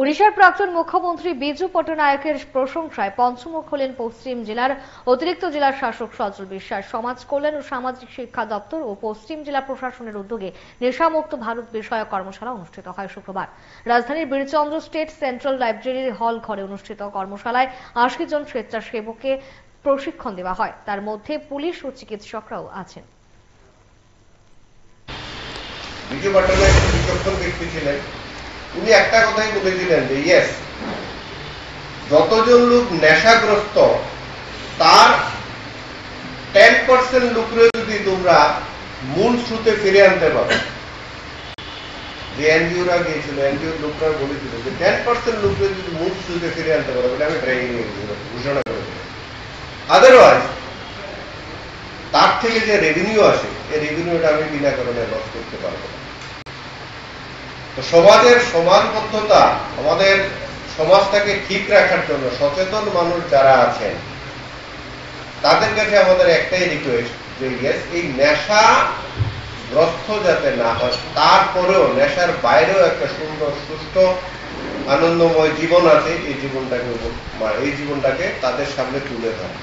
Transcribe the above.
ওড়িশার প্রাক্তন মুখ্যমন্ত্রী বিজু পট্টনায়কের প্রশংসায় পঞ্চমুখ হলেন পশ্চিম জেলার অতিরিক্ত জেলা শাসক সজল বিশ্বাস। সমাজ কল্যাণ ও সামাজিক শিক্ষা দপ্তর ও পশ্চিম জেলা প্রশাসনের উদ্যোগে নেশামুক্ত ভারত বিষয়ক কর্মশালা অনুষ্ঠিত হয় শুক্রবার। রাজধানীর বীরচন্দ্র স্টেট সেন্ট্রাল লাইব্রেরির হল ঘরে অনুষ্ঠিত কর্মশালায় ৮০ জন স্বেচ্ছাসেবককে প্রশিক্ষণ দেওয়া হয়। তার মধ্যে পুলিশ ও চিকিৎসকরাও আছেন। বিজু পট্টনায়ক বিচক্ষণ ব্যক্তি ছিলেন। উনি একটা কথাই বলেছিলেন যে ইয়েস, যতজন লোক নেশাগ্রস্ত তার 10% লোকরে যদি তোমরা মূল স্রোতে ফিরে আনতে পারো, যে এনজিওরা গিয়েছিল, এনজিওর লোকরা বলেছিল যে 10% লোকরে যদি মূল স্রোতে ফিরে আনতে পারো, বলে আমি ট্রেনিং ঘোষণা করেছিলাম। আদারওয়াইজ তার থেকে যে রেভিনিউ আসে, এই রেভিনিউটা আমি বিনা কারণে লস করতে পারবো না। তো সমাজের সমাজবদ্ধতা, আমাদের সমাজটাকে ঠিক রাখার জন্য সচেতন মানুষ যারা আছেন তাদের কাছে আমাদের একটাই রিকোয়েস্ট যে এই নেশাগ্রস্ত যাতে না হয়, তারপরেও নেশার বাইরেও একটা সুন্দর সুস্থ আনন্দময় জীবন আছে, এই জীবনটাকে তাদের সামনে তুলে ধরে।